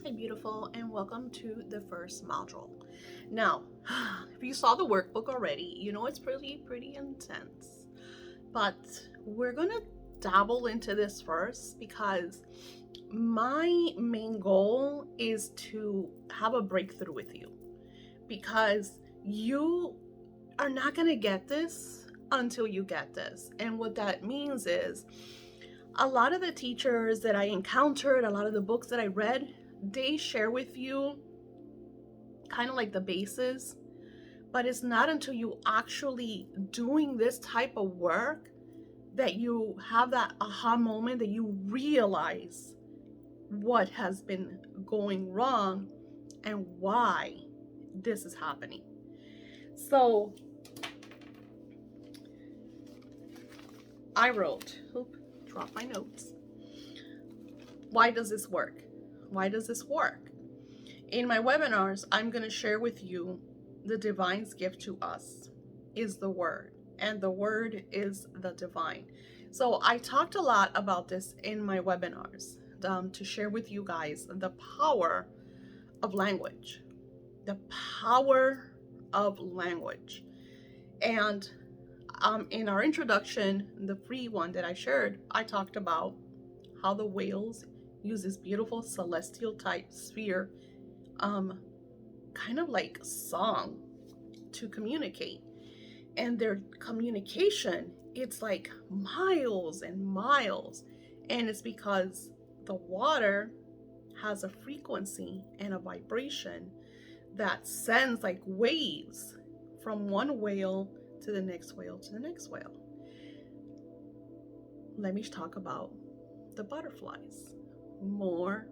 Hi beautiful, and welcome to the first module. Now, if you saw the workbook already, you know it's pretty intense. But we're gonna dabble into this first because my main goal is to have a breakthrough with you, because you are not gonna get this until you get this. And what that means is a lot of the teachers that I encountered, a lot of the books that I read, they share with you kind of like the basis, but it's not until you actually doing this type of work that you have that aha moment, that you realize what has been going wrong and why this is happening. So I wrote, drop my notes. Why does this work? Why does this work? In my webinars, I'm going to share with you the divine's gift to us is the word, and the word is the divine. So I talked a lot about this in my webinars to share with you guys the power of language, the power of language. And in our introduction, the free one that I shared, I talked about how the whales use this beautiful celestial type sphere, kind of like song, to communicate. And their communication, it's like miles and miles. And it's because the water has a frequency and a vibration that sends like waves from one whale to the next whale to the next whale. Let me talk about the butterflies more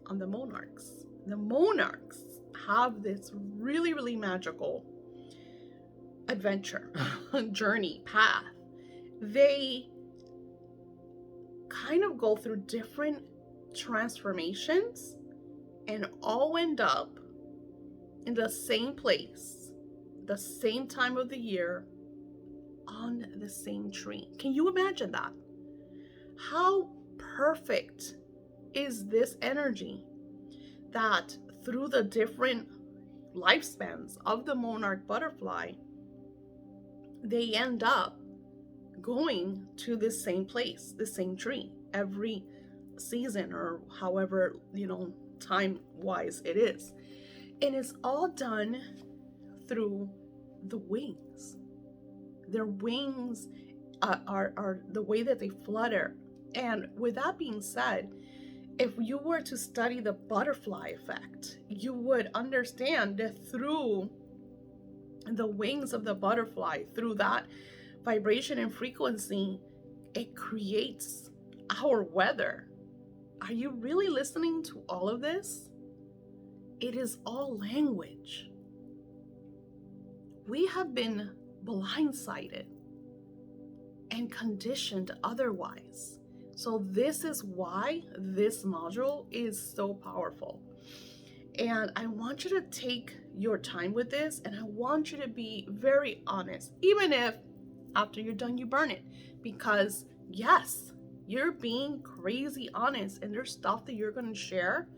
on the monarchs. The monarchs have this really magical adventure, journey, path. They kind of go through different transformations and all end up in the same place, the same time of the year, on the same tree. Can you imagine that? How perfect is this energy that through the different lifespans of the monarch butterfly, they end up going to the same place, the same tree, every season, or however, time wise it is. And it's all done through the wings. Their wings are the way that they flutter. And with that being said, if you were to study the butterfly effect, you would understand that through the wings of the butterfly, through that vibration and frequency, it creates our weather. Are you really listening to all of this? It is all language. We have been blindsided and conditioned otherwise. So this is why this module is so powerful. And I want you to take your time with this, and I want you to be very honest, even if after you're done you burn it, because yes, you're being crazy honest, and there's stuff that you're going to share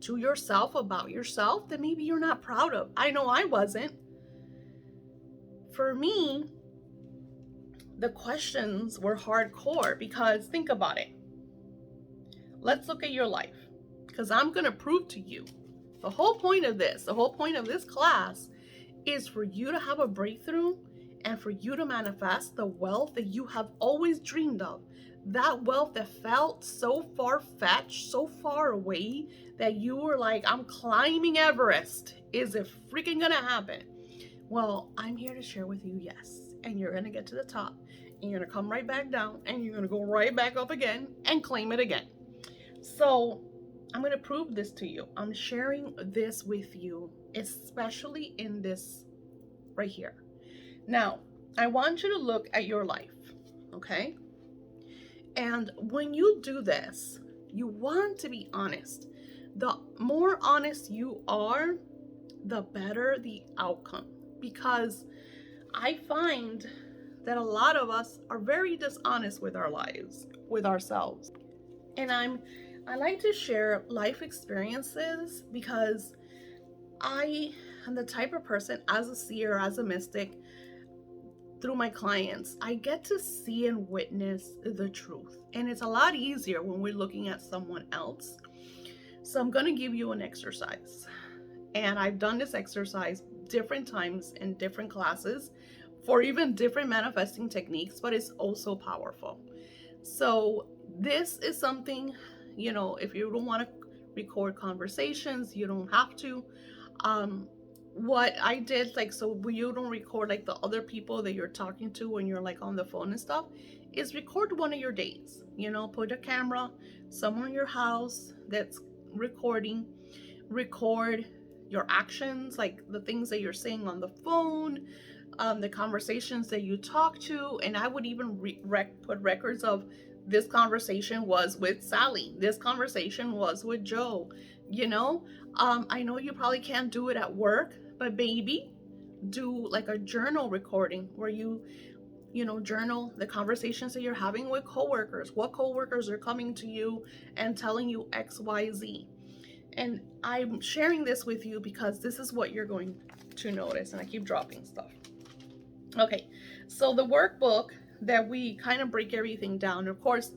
to yourself about yourself that maybe you're not proud of. I know I wasn't. For me, the questions were hardcore, because think about it. Let's look at your life, because I'm going to prove to you the whole point of this class is for you to have a breakthrough and for you to manifest the wealth that you have always dreamed of. That wealth that felt so far-fetched, so far away, that you were like, I'm climbing Everest. Is it freaking gonna happen? Well, I'm here to share with you, yes. And you're gonna get to the top, and you're gonna come right back down, and you're gonna go right back up again and claim it again. So I'm going to prove this to you. I'm sharing this with you, especially in this right here. Now, I want you to look at your life, okay? And when you do this, you want to be honest. The more honest you are, the better the outcome. Because I find that a lot of us are very dishonest with our lives, with ourselves. And I'm I like to share life experiences because I am the type of person, as a seer, as a mystic, through my clients, I get to see and witness the truth. And it's a lot easier when we're looking at someone else. So I'm going to give you an exercise. And I've done this exercise different times in different classes for even different manifesting techniques, but it's also powerful. So this is something, if you don't want to record conversations, you don't have to. What I did, like, so you don't record like the other people that you're talking to when you're like on the phone and stuff, is record one of your days. Put a camera somewhere in your house that's recording. Record your actions, like the things that you're saying on the phone, the conversations that you talk to. And I would even put records of, this conversation was with Sally, this conversation was with Joe. I know you probably can't do it at work, but maybe do like a journal recording where you journal the conversations that you're having with coworkers, what coworkers are coming to you and telling you XYZ. And I'm sharing this with you because this is what you're going to notice. And I keep dropping stuff. Okay, so the workbook that we kind of break everything down. Of course,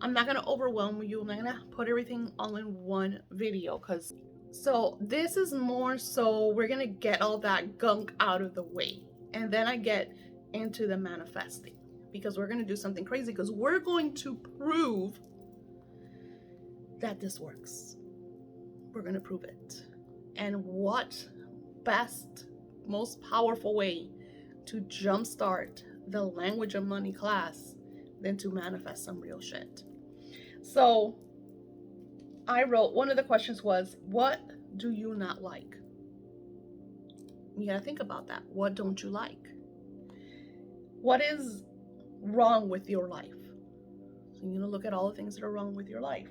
I'm not going to overwhelm you. I'm not going to put everything all in one video, because so this is more so we're going to get all that gunk out of the way. And then I get into the manifesting, because we're going to do something crazy, because we're going to prove that this works. We're going to prove it. And what best, most powerful way to jumpstart the Language of Money class than to manifest some real shit. So I wrote, one of the questions was, what do you not like? You gotta think about that. What don't you like? What is wrong with your life? So you're gonna look at all the things that are wrong with your life.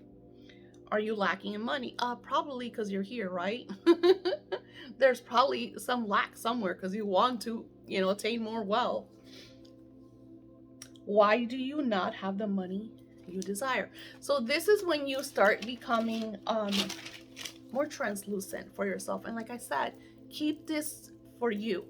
Are you lacking in money? Probably because you're here, right? There's probably some lack somewhere because you want to, attain more wealth. Why do you not have the money you desire? So this is when you start becoming more translucent for yourself. And like I said, keep this for you.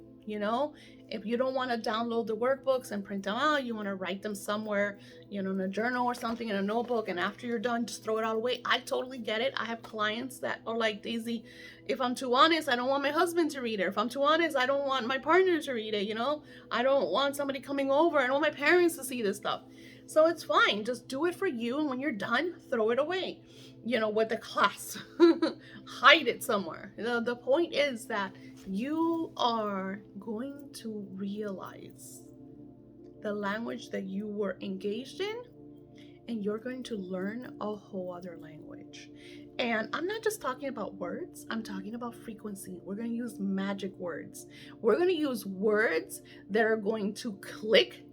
If you don't want to download the workbooks and print them out, you want to write them somewhere, in a journal or something, in a notebook, and after you're done, just throw it all away. I totally get it. I have clients that are like, Daisy, if I'm too honest, I don't want my husband to read it. If I'm too honest, I don't want my partner to read it. I don't want somebody coming over. I don't want my parents to see this stuff. So it's fine. Just do it for you. And when you're done, throw it away, with the class. Hide it somewhere. The point is that you are going to realize the language that you were engaged in, and you're going to learn a whole other language. And I'm not just talking about words, I'm talking about frequency. We're going to use magic words. We're going to use words that are going to click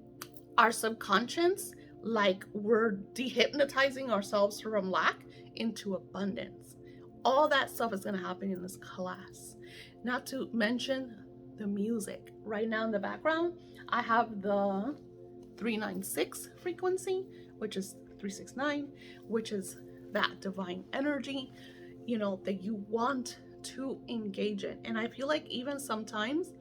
our subconscious, like we're dehypnotizing ourselves from lack into abundance. All that stuff is going to happen in this class. Not to mention the music. Right now in the background, I have the 396 frequency, which is 369, which is that divine energy, that you want to engage in. And I feel like even sometimes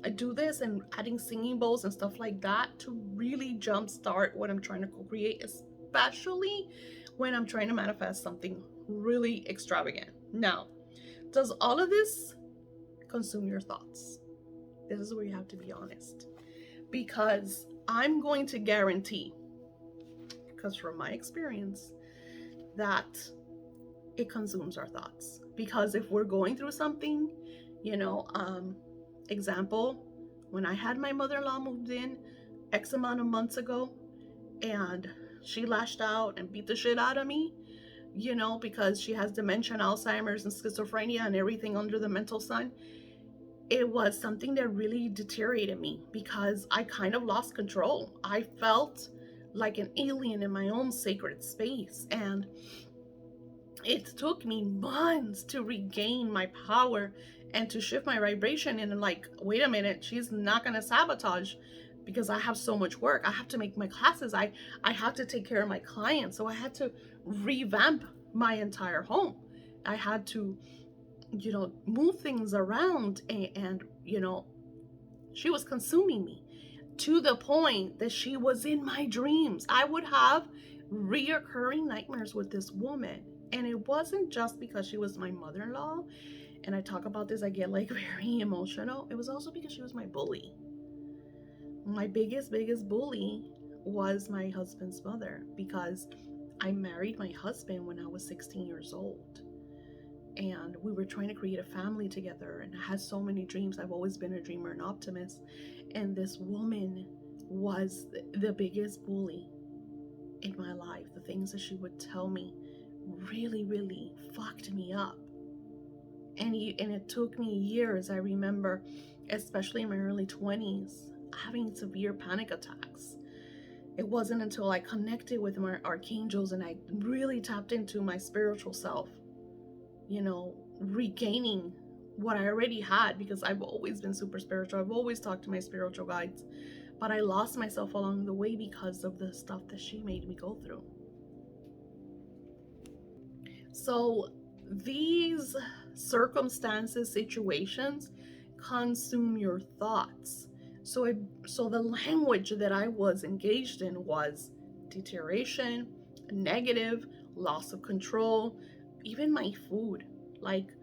I do this and adding singing bowls and stuff like that to really jumpstart what I'm trying to create, especially when I'm trying to manifest something really extravagant. Now, does all of this consume your thoughts? This is where you have to be honest, because I'm going to guarantee, because from my experience, that it consumes our thoughts. Because if we're going through something, example, when I had my mother-in-law moved in X amount of months ago, and she lashed out and beat the shit out of me, because she has dementia and Alzheimer's and schizophrenia and everything under the mental sun. It was something that really deteriorated me because I kind of lost control. I felt like an alien in my own sacred space. And it took me months to regain my power and to shift my vibration. And like, wait a minute, she's not going to sabotage, because I have so much work. I have to make my classes. I have to take care of my clients. So I had to revamp my entire home. I had to, move things around, and she was consuming me to the point that she was in my dreams. I would have reoccurring nightmares with this woman. And it wasn't just because she was my mother-in-law. And I talk about this, I get like very emotional. It was also because she was my bully. My biggest bully was my husband's mother, because I married my husband when I was 16 years old. And we were trying to create a family together, and I had so many dreams. I've always been a dreamer and optimist. And this woman was the biggest bully in my life. The things that she would tell me really, really fucked me up. And it took me years. I remember, especially in my early 20s, having severe panic attacks. It wasn't until I connected with my archangels and I really tapped into my spiritual self, regaining what I already had, because I've always been super spiritual. I've always talked to my spiritual guides, but I lost myself along the way because of the stuff that she made me go through. So these circumstances, situations consume your thoughts. So the language that I was engaged in was deterioration, negative, loss of control, even my food. Like,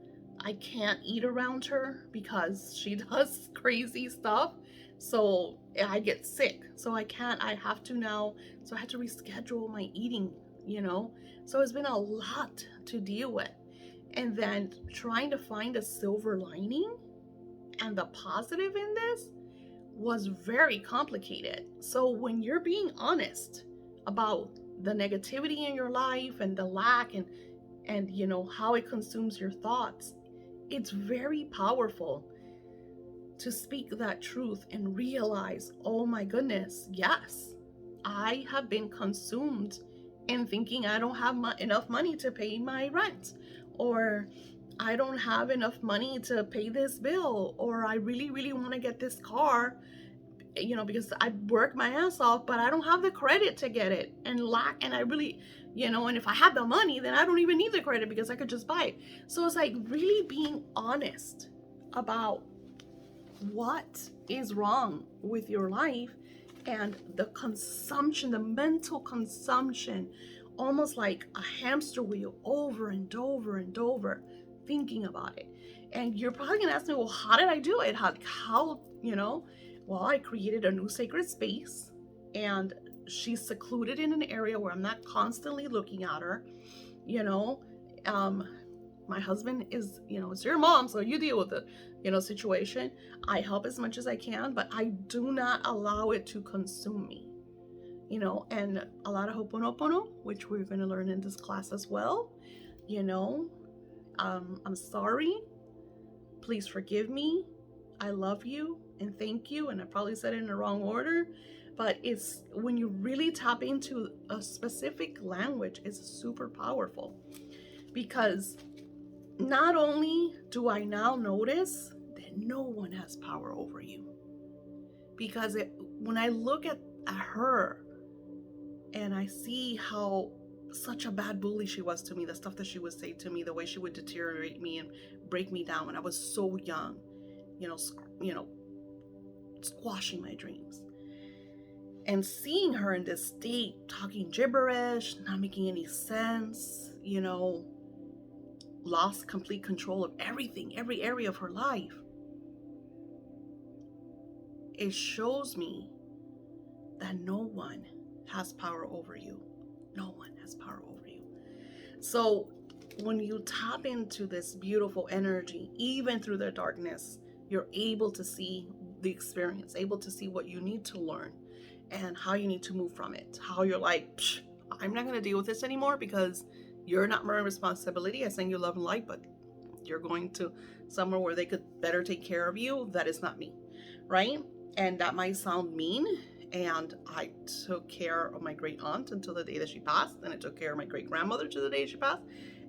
I can't eat around her because she does crazy stuff. So I get sick. So I have to now. So I had to reschedule my eating, So it's been a lot to deal with. And then trying to find a silver lining and the positive in this was very complicated. So when you're being honest about the negativity in your life and the lack and how it consumes your thoughts, it's very powerful to speak that truth and realize, oh my goodness, yes, I have been consumed in thinking I don't have enough money to pay my rent, or I don't have enough money to pay this bill, or I really, really want to get this car, because I work my ass off, but I don't have the credit to get it, and I really, and if I had the money, then I don't even need the credit because I could just buy it. So it's like really being honest about what is wrong with your life, and the consumption, the mental consumption, almost like a hamster wheel, over and over and over, thinking about it. And you're probably gonna ask me, well, how did I do it? How well, I created a new sacred space, and she's secluded in an area where I'm not constantly looking at her. My husband is, it's your mom, so you deal with the, situation. I help as much as I can, but I do not allow it to consume me. And a lot of Ho'oponopono, which we're going to learn in this class as well. I'm sorry. Please forgive me. I love you and thank you. And I probably said it in the wrong order, but it's when you really tap into a specific language, it's super powerful, because not only do I now notice that no one has power over you, because when I look at her and I see how such a bad bully she was to me, the stuff that she would say to me, the way she would deteriorate me and break me down when I was so young, squashing my dreams, and seeing her in this state, talking gibberish, not making any sense, lost complete control of everything, every area of her life. It shows me that no one has power over you. No one has power over you. So when you tap into this beautiful energy, even through the darkness, you're able to see the experience, able to see what you need to learn and how you need to move from it. How you're like, I'm not going to deal with this anymore because you're not my responsibility. I send you love and light, but you're going to somewhere where they could better take care of you. That is not me, right? And that might sound mean. And I took care of my great aunt until the day that she passed. And I took care of my great grandmother to the day she passed.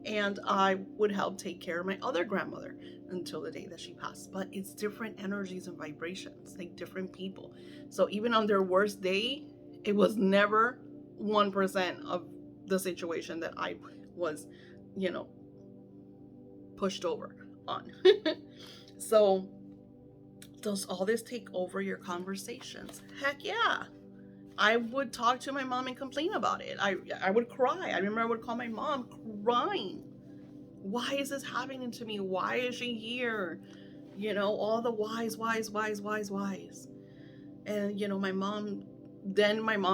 And I would help take care of my other grandmother until the day that she passed. But it's different energies and vibrations, like different people. So even on their worst day, it was never 1% of the situation that I was you know, pushed over on. So, does all this take over your conversations? Heck yeah. I would talk to my mom and complain about it. I would cry. I remember I would call my mom crying. Why is this happening to me? Why is she here? You know, all the whys, whys, whys, whys, whys. And, you know, my mom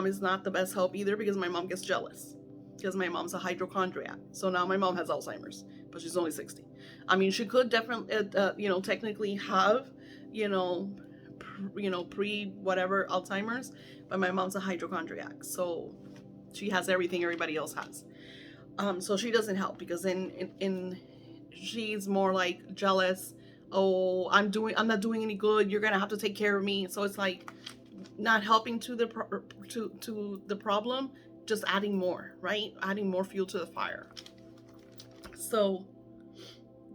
is not the best help either, because my mom gets jealous. Because my mom's a hypochondriac. So now my mom has Alzheimer's, but she's only 60. I mean, she could definitely, technically have, you know, pre whatever Alzheimer's, but my mom's a hypochondriac. So she has everything everybody else has. So she doesn't help, because in she's more like jealous. Oh, I'm not doing any good. You're gonna have to take care of me. So it's like not helping to the problem, just adding more, right? Adding more fuel to the fire. So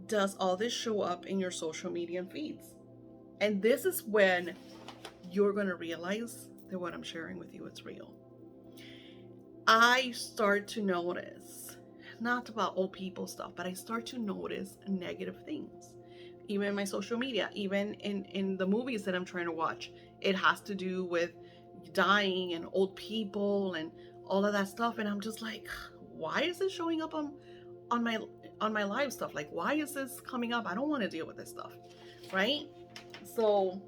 does all this show up in your social media feeds? And this is when you're gonna realize that what I'm sharing with you is real. I start to notice, not about old people stuff, but I start to notice negative things. Even in my social media, even in the movies that I'm trying to watch, it has to do with dying and old people and all of that stuff. And I'm just like, why is this showing up on my live stuff? Like, why is this coming up? I don't want to deal with this stuff, right? So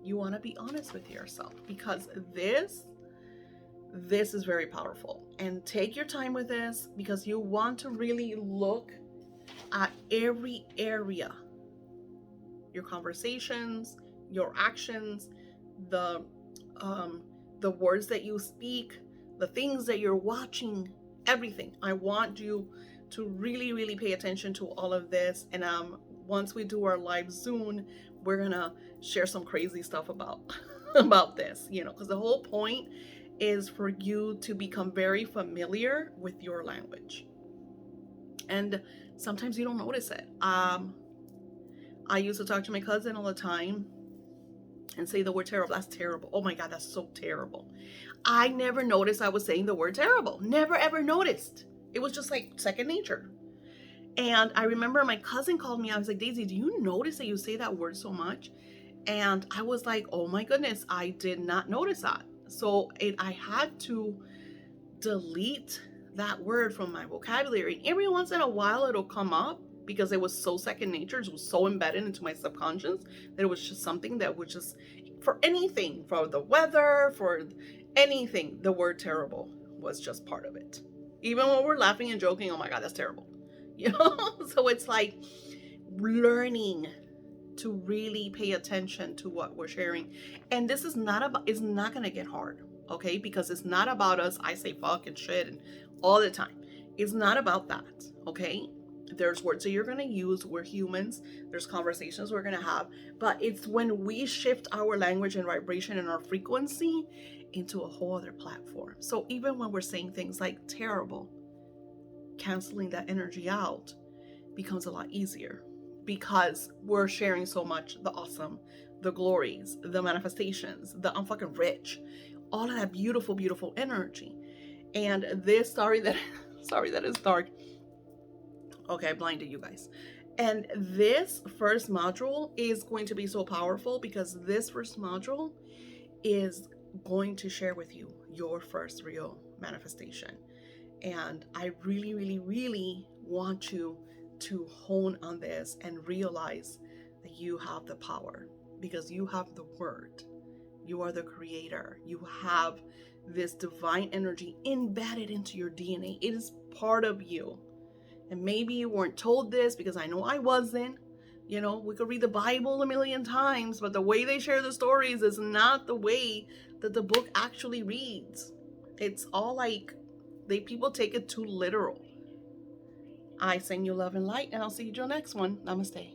you want to be honest with yourself, because this is very powerful. And take your time with this, because you want to really look at every area, your conversations, your actions, the words that you speak, the things that you're watching, everything. I want you to really, really pay attention to all of this. And once we do our live soon, we're gonna share some crazy stuff about about this, because the whole point is for you to become very familiar with your language. And sometimes you don't notice it. I used to talk to my cousin all the time and say the word terrible. That's terrible. Oh my God, that's so terrible. I never noticed I was saying the word terrible. Never ever noticed. It was just like second nature. And I remember my cousin called me. I was like, Daisy, do you notice that you say that word so much? And I was like, oh my goodness, I did not notice that. So I had to delete that word from my vocabulary. Every once in a while it'll come up, because it was so second nature, it was so embedded into my subconscious that it was just something that would just, for anything, for the weather, for anything, the word terrible was just part of it. Even when we're laughing and joking, oh my God, that's terrible. So it's like learning to really pay attention to what we're sharing. And this is it's not going to get hard, okay? Because it's not about us. I say fuck and shit and all the time. It's not about that, okay? There's words that you're going to use. We're humans. There's conversations we're going to have. But it's when we shift our language and vibration and our frequency into a whole other platform. So even when we're saying things like terrible, canceling that energy out becomes a lot easier, because we're sharing so much the awesome, the glories, the manifestations, the I'm fucking rich, all of that beautiful, beautiful energy. And this, sorry that is dark. Okay, I blinded you guys. And this first module is going to be so powerful, because this first module is going to share with you your first real manifestation. And I really, really, really want you to hone on this and realize that you have the power, because you have the word. You are the creator. You have this divine energy embedded into your DNA. It is part of you. And maybe you weren't told this, because I know I wasn't. We could read the Bible a million times, but the way they share the stories is not the way that the book actually reads. It's all like people take it too literal. I send you love and light, and I'll see you till next one. Namaste.